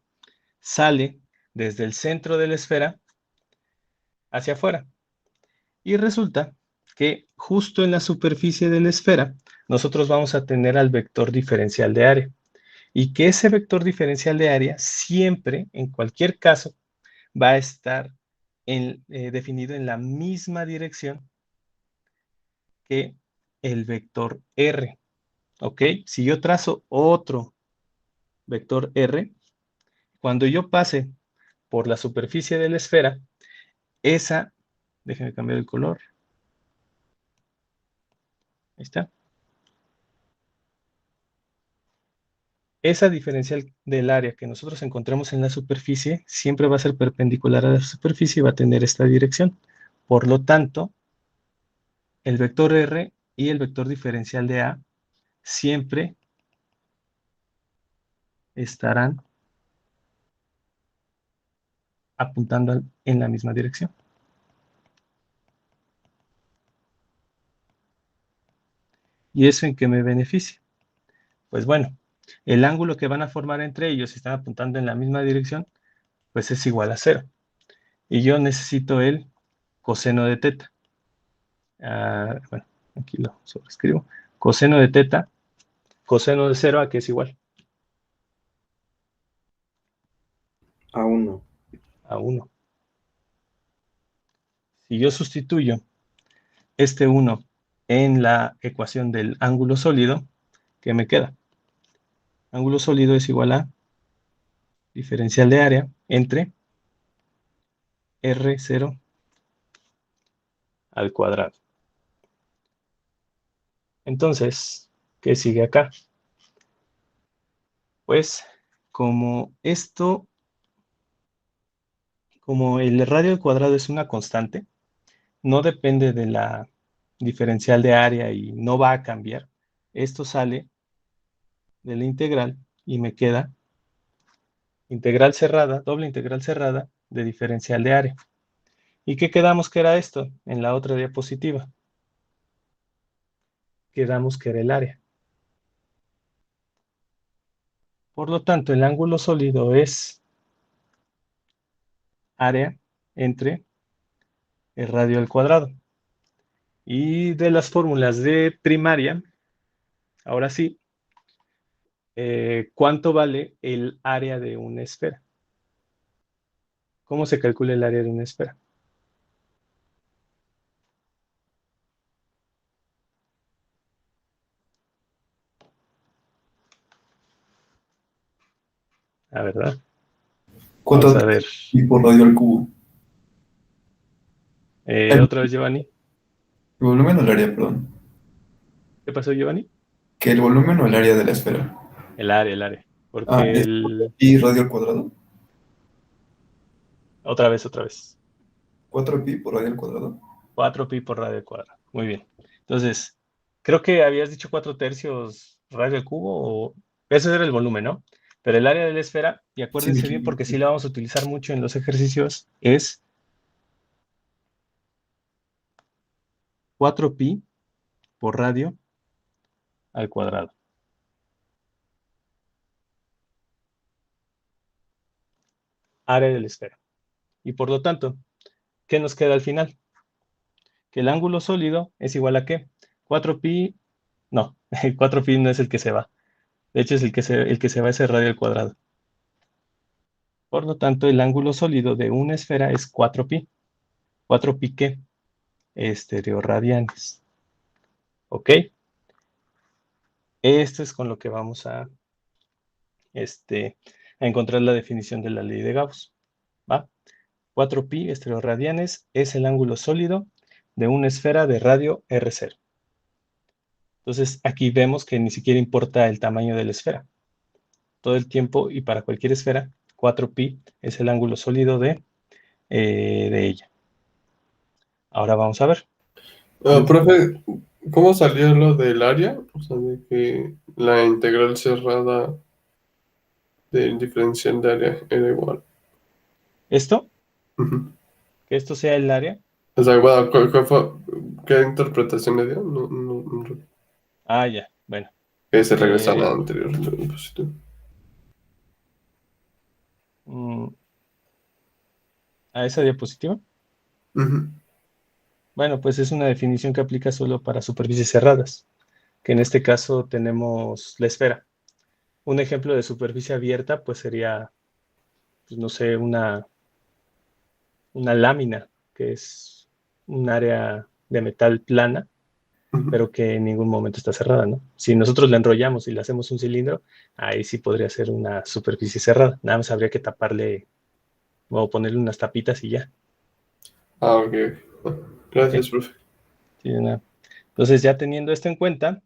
sale desde el centro de la esfera hacia afuera. Y resulta que justo en la superficie de la esfera, nosotros vamos a tener al vector diferencial de área. Y que ese vector diferencial de área siempre, en cualquier caso, va a estar definido en la misma dirección que el vector R. ¿Ok? Si yo trazo otro vector R, cuando yo pase por la superficie de la esfera, esa, déjenme cambiar el color. Ahí está. Esa diferencial del área que nosotros encontramos en la superficie siempre va a ser perpendicular a la superficie y va a tener esta dirección. Por lo tanto, el vector R y el vector diferencial de A siempre estarán apuntando en la misma dirección. ¿Y eso en qué me beneficia? Pues bueno, el ángulo que van a formar entre ellos, si están apuntando en la misma dirección, pues es igual a 0. Y yo necesito el coseno de teta. Bueno, aquí lo sobrescribo. Coseno de teta, coseno de 0 a que es igual. A 1. A 1. Si yo sustituyo este 1 en la ecuación del ángulo sólido, ¿qué me queda? Ángulo sólido es igual a diferencial de área entre R0 al cuadrado. Entonces, ¿qué sigue acá? Pues, como el radio al cuadrado es una constante, no depende de la diferencial de área y no va a cambiar. Esto sale de la integral y me queda integral cerrada, doble integral cerrada de diferencial de área. ¿Y qué quedamos que era esto en la otra diapositiva? Quedamos que era el área. Por lo tanto, el ángulo sólido es área entre el radio al cuadrado. Y de las fórmulas de primaria, ahora sí, ¿cuánto vale el área de una esfera? ¿Cómo se calcula el área de una esfera? La verdad. ¿Cuánto Vamos a ver. pi por radio al cubo? Otra vez, Giovanni. ¿El volumen o el área, perdón? ¿Qué pasó, Giovanni? ¿Que el volumen o el área de la esfera? El área. Ah, Porque ¿es pi radio al cuadrado? Otra vez. 4pi por radio al cuadrado. 4pi por radio al cuadrado. Muy bien. Entonces, creo que habías dicho 4/3 radio al cubo, o ese era el volumen, ¿no? Pero el área de la esfera, y acuérdense Sí, bien porque sí la vamos a utilizar mucho en los ejercicios, es 4pi por radio al cuadrado. Área de la esfera. Y por lo tanto, ¿qué nos queda al final? Que el ángulo sólido es igual a ¿qué? 4pi, no, el 4pi no es el que se va. De hecho, es el que se va es el radio al cuadrado. Por lo tanto, el ángulo sólido de una esfera es 4pi. 4pi, ¿qué? Estereoradianes. ¿Ok? Esto es con lo que vamos a encontrar la definición de la ley de Gauss. ¿Va? 4pi estereoradianes es el ángulo sólido de una esfera de radio R0. Entonces, aquí vemos que ni siquiera importa el tamaño de la esfera. Todo el tiempo y para cualquier esfera, 4pi es el ángulo sólido de ella. Ahora vamos a ver. Profe, ¿cómo salió lo del área? O sea, de que la integral cerrada del diferencial de área era igual. ¿Esto? Ujú. Que esto sea el área. O sea, bueno, ¿qué interpretación le dio? Ah, ya, bueno. Que se regresa a la anterior diapositiva. ¿A esa diapositiva? Ujú. Bueno, pues es una definición que aplica solo para superficies cerradas, que en este caso tenemos la esfera. Un ejemplo de superficie abierta, pues sería, pues no sé, una lámina, que es un área de metal plana, Ujú. pero que en ningún momento está cerrada, ¿no? Si nosotros la enrollamos y le hacemos un cilindro, ahí sí podría ser una superficie cerrada. Nada más habría que taparle o ponerle unas tapitas y ya. Ah, ok. Gracias, profe. Sí, de nada. Entonces, ya teniendo esto en cuenta,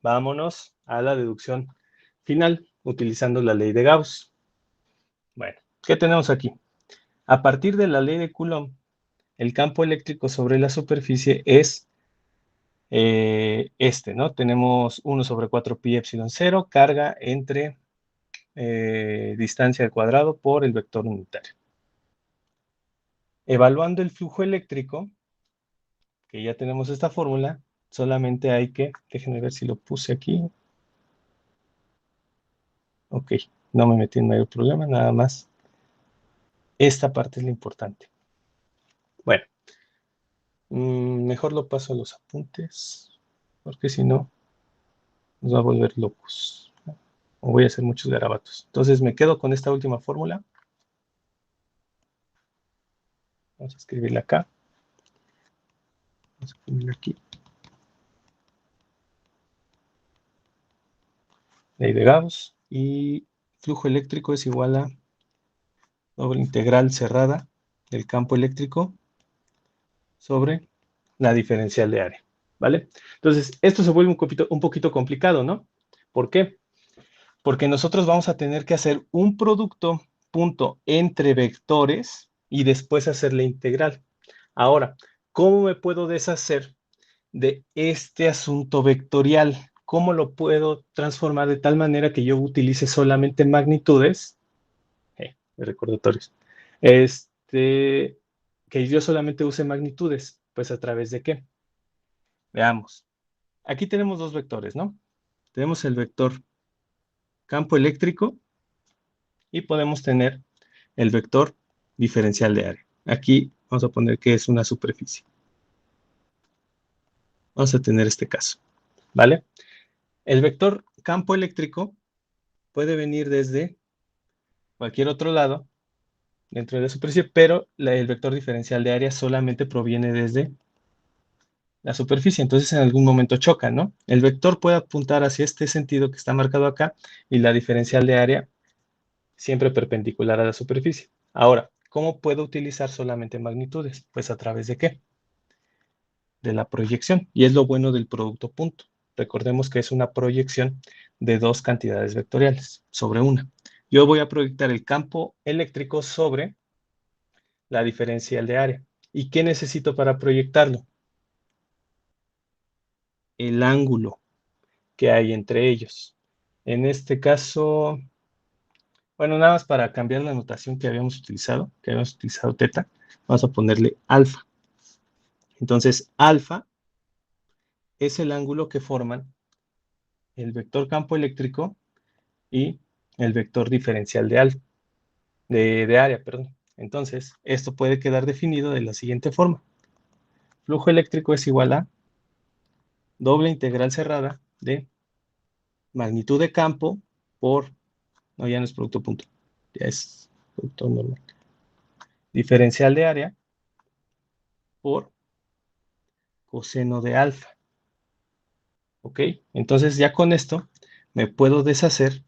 vámonos a la deducción final, utilizando la ley de Gauss. Bueno, ¿qué tenemos aquí? A partir de la ley de Coulomb, el campo eléctrico sobre la superficie es ¿no? Tenemos 1 sobre 4 pi epsilon 0, carga entre distancia al cuadrado por el vector unitario. Evaluando el flujo eléctrico, que ya tenemos esta fórmula, solamente hay que, déjenme ver si lo puse aquí. Ok, no me metí en mayor problema, nada más. Esta parte es la importante. Bueno, mejor lo paso a los apuntes, porque si no, nos va a volver locos. O voy a hacer muchos garabatos. Entonces me quedo con esta última fórmula. Vamos a escribirla acá. Vamos a escribirla aquí. Ley de Gauss. Y flujo eléctrico es igual a doble integral cerrada del campo eléctrico sobre la diferencial de área. ¿Vale? Entonces, esto se vuelve un poquito complicado, ¿no? ¿Por qué? Porque nosotros vamos a tener que hacer un producto punto entre vectores y después hacer la integral. Ahora, ¿cómo me puedo deshacer de este asunto vectorial? ¿Cómo lo puedo transformar de tal manera que yo utilice solamente magnitudes? Recordatorios. Que yo solamente use magnitudes. Pues a través de qué. Veamos. Aquí tenemos dos vectores, ¿no? Tenemos el vector campo eléctrico y podemos tener el vector diferencial de área. Aquí vamos a poner que es una superficie. Vamos a tener este caso, ¿vale? El vector campo eléctrico puede venir desde cualquier otro lado dentro de la superficie, pero el vector diferencial de área solamente proviene desde la superficie, entonces en algún momento chocan, ¿no? El vector puede apuntar hacia este sentido que está marcado acá y la diferencial de área siempre perpendicular a la superficie. Ahora, ¿cómo puedo utilizar solamente magnitudes? Pues a través de ¿qué? De la proyección. Y es lo bueno del producto punto. Recordemos que es una proyección de dos cantidades vectoriales sobre una. Yo voy a proyectar el campo eléctrico sobre la diferencial de área. ¿Y qué necesito para proyectarlo? El ángulo que hay entre ellos. En este caso, bueno, nada más para cambiar la notación que habíamos utilizado teta, vamos a ponerle alfa. Entonces, alfa es el ángulo que forman el vector campo eléctrico y el vector diferencial de área, perdón. Entonces, esto puede quedar definido de la siguiente forma. Flujo eléctrico es igual a doble integral cerrada de magnitud de campo por, no, ya no es producto punto, ya es producto normal. Diferencial de área por coseno de alfa. ¿Ok? Entonces ya con esto me puedo deshacer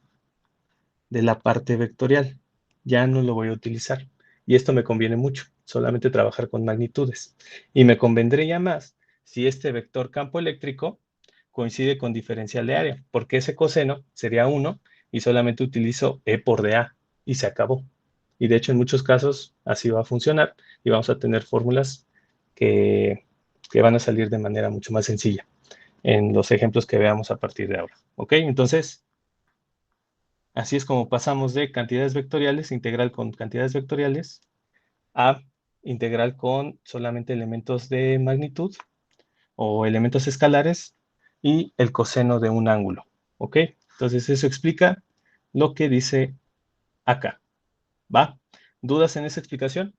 de la parte vectorial. Ya no lo voy a utilizar. Y esto me conviene mucho, solamente trabajar con magnitudes. Y me convendría más si este vector campo eléctrico coincide con diferencial de área, porque ese coseno sería 1 y solamente utilizo E por dA y se acabó. Y de hecho en muchos casos así va a funcionar y vamos a tener fórmulas que van a salir de manera mucho más sencilla en los ejemplos que veamos a partir de ahora. ¿Ok? Entonces, así es como pasamos de cantidades vectoriales, integral con cantidades vectoriales, a integral con solamente elementos de magnitud o elementos escalares y el coseno de un ángulo. ¿Ok? Entonces eso explica lo que dice acá. ¿Va? ¿Dudas en esa explicación?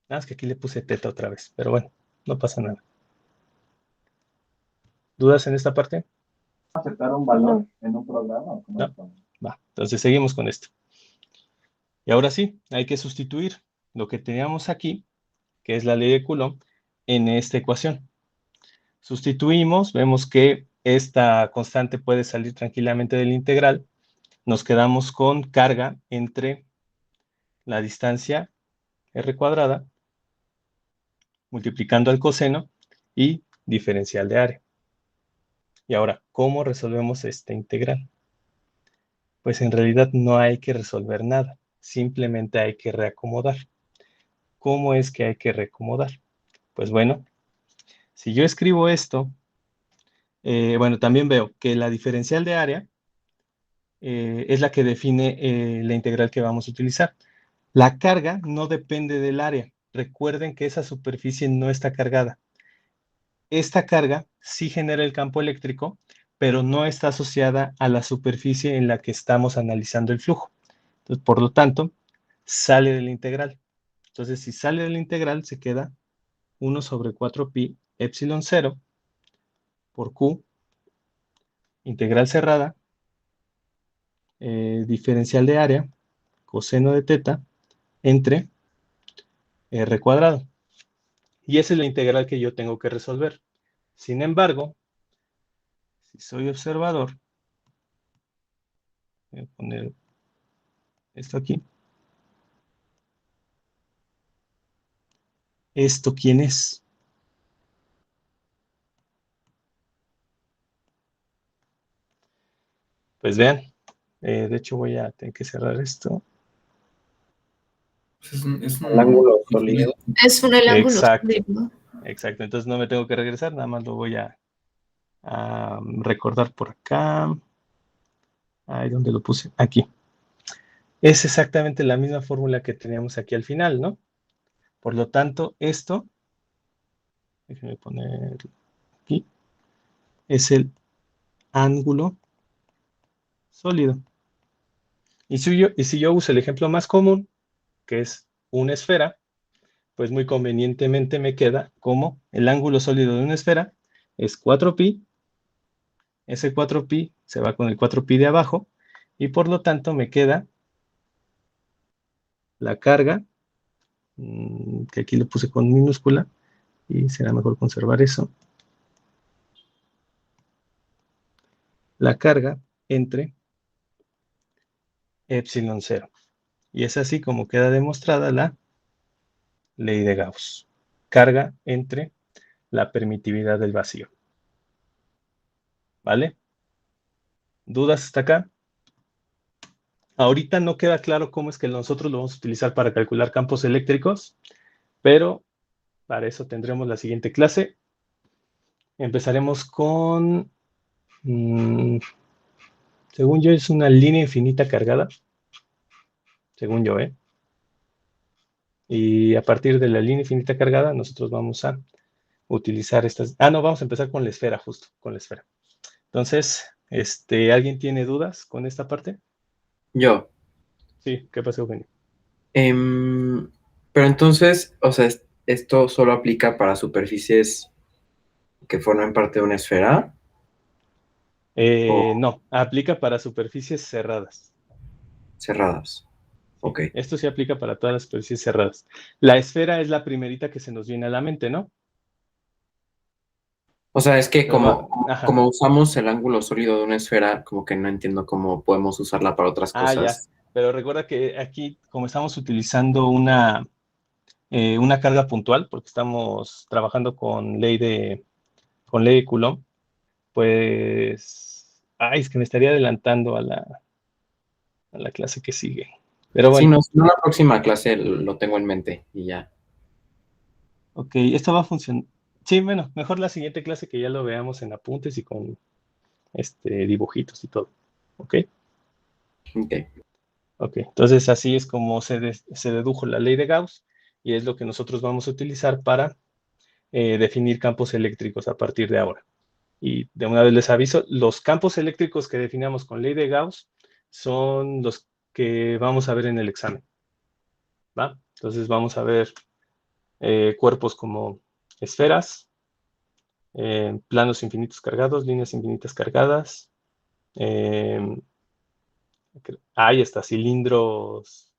Ah, es que aquí le puse teta otra vez, pero bueno, no pasa nada. ¿Dudas en esta parte? ¿Aceptar un valor en un programa? No. Va, entonces seguimos con esto. Y ahora sí, hay que sustituir lo que teníamos aquí, que es la ley de Coulomb, en esta ecuación. Sustituimos, vemos que esta constante puede salir tranquilamente del integral. Nos quedamos con carga entre la distancia r cuadrada, multiplicando al coseno y diferencial de área. Y ahora, ¿cómo resolvemos esta integral? Pues en realidad no hay que resolver nada, simplemente hay que reacomodar. ¿Cómo es que hay que reacomodar? Pues bueno, si yo escribo esto, bueno, también veo que la diferencial de área es la que define la integral que vamos a utilizar. La carga no depende del área. Recuerden que esa superficie no está cargada. Esta carga sí genera el campo eléctrico, pero no está asociada a la superficie en la que estamos analizando el flujo. Entonces, por lo tanto, sale del integral. Entonces, si sale del integral, se queda 1 sobre 4 pi epsilon 0 por Q, integral cerrada, diferencial de área, coseno de teta, entre r cuadrado. Y esa es la integral que yo tengo que resolver. Sin embargo, si soy observador, voy a poner esto aquí. ¿Esto quién es? Pues vean, de hecho voy a tener que cerrar esto. Es un El ángulo sólido. Es un ángulo Exacto. sólido. Exacto, entonces no me tengo que regresar, nada más lo voy a recordar por acá. Ahí donde lo puse, aquí. Es exactamente la misma fórmula que teníamos aquí al final, ¿no? Por lo tanto, esto, déjenme poner aquí, es el ángulo sólido. Y si yo uso el ejemplo más común, que es una esfera, pues muy convenientemente me queda como el ángulo sólido de una esfera es 4pi, ese 4pi se va con el 4pi de abajo, y por lo tanto me queda la carga, que aquí lo puse con minúscula, y será mejor conservar eso, la carga entre epsilon 0. Y es así como queda demostrada la ley de Gauss. Carga entre la permitividad del vacío. ¿Vale? ¿Dudas hasta acá? Ahorita no queda claro cómo es que nosotros lo vamos a utilizar para calcular campos eléctricos, pero para eso tendremos la siguiente clase. Empezaremos con, según yo, es una línea infinita cargada. Según yo, ¿eh? Y a partir de la línea infinita cargada, nosotros vamos a utilizar estas. Ah, no, vamos a empezar con la esfera, justo, con la esfera. Entonces, ¿alguien tiene dudas con esta parte? Yo. Sí, ¿qué pasa, Eugenio? Pero entonces, o sea, ¿esto solo aplica para superficies que forman parte de una esfera? No, aplica para superficies cerradas. Cerradas. Ok. Esto sí aplica para todas las superficies cerradas. La esfera es la primerita que se nos viene a la mente, ¿no? O sea, es que como Ajá. usamos el ángulo sólido de una esfera, como que no entiendo cómo podemos usarla para otras Ah, cosas. Pero recuerda que aquí, como estamos utilizando una carga puntual, porque estamos trabajando con ley de Coulomb, pues, es que me estaría adelantando a la clase que sigue. Pero Sí, bueno, no, si no, la próxima clase lo tengo en mente y ya. ok, esto va a funcionar. Sí, bueno, mejor la siguiente clase que ya lo veamos en apuntes y con dibujitos y todo. ¿Ok? Ok. Ok, entonces así es como se dedujo la ley de Gauss y es lo que nosotros vamos a utilizar para definir campos eléctricos a partir de ahora. Y de una vez les aviso, los campos eléctricos que definamos con ley de Gauss son los que vamos a ver en el examen. ¿Va? Entonces vamos a ver cuerpos como esferas, planos infinitos cargados, líneas infinitas cargadas. Ahí está, cilindros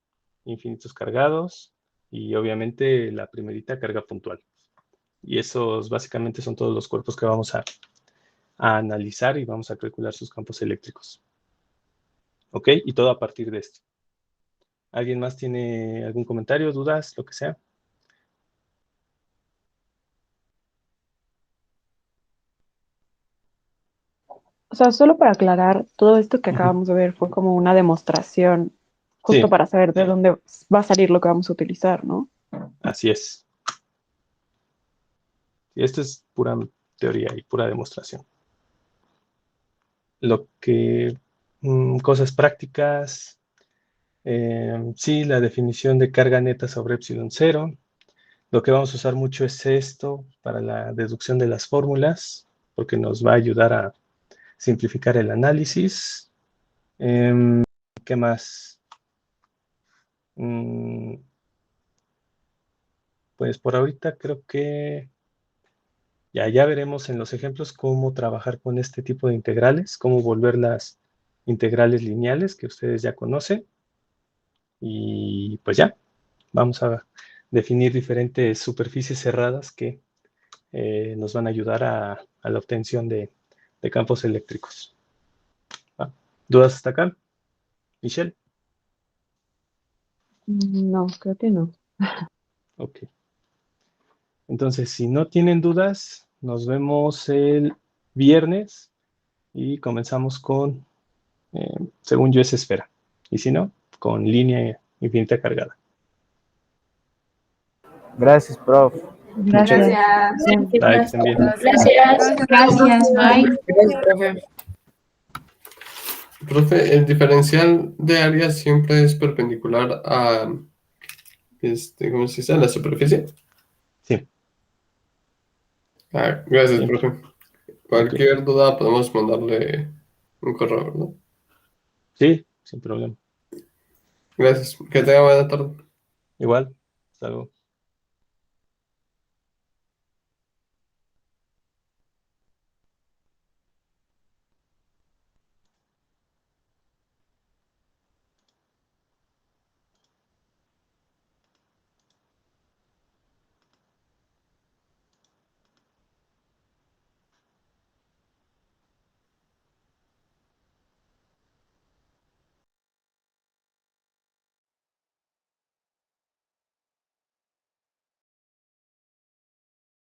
infinitos cargados y obviamente la primerita carga puntual. Y esos básicamente son todos los cuerpos que vamos a analizar y vamos a calcular sus campos eléctricos. ¿Ok? Y todo a partir de esto. ¿Alguien más tiene algún comentario, dudas, lo que sea? O sea, solo para aclarar, todo esto que Ujú. acabamos de ver fue como una demostración, justo Sí, para saber de dónde va a salir lo que vamos a utilizar, ¿no? así es. Y esto es pura teoría y pura demostración. Lo que, cosas prácticas, sí, la definición de carga neta sobre epsilon 0. Lo que vamos a usar mucho es esto para la deducción de las fórmulas, porque nos va a ayudar a simplificar el análisis. ¿Qué más? Pues por ahorita creo que ya veremos en los ejemplos cómo trabajar con este tipo de integrales, cómo volver las integrales lineales que ustedes ya conocen. Y pues ya, vamos a definir diferentes superficies cerradas que nos van a ayudar a la obtención de campos eléctricos. ¿Va? ¿Dudas hasta acá? Michelle. No, creo que no. Ok. Entonces, si no tienen dudas, nos vemos el viernes y comenzamos con, según yo, es esfera. Y si no, con línea infinita cargada. Gracias, prof. Muchas Gracias. Gracias. gracias. Que estén bien. Gracias. Gracias, bye. Gracias, profe. Profe, el diferencial de área siempre es perpendicular a, ¿cómo se dice? A la superficie. Sí, Gracias, siempre. profe. Cualquier duda podemos mandarle un correo, ¿verdad? Sí, sin problema. Gracias. Que tenga buena tarde. Igual. Hasta luego.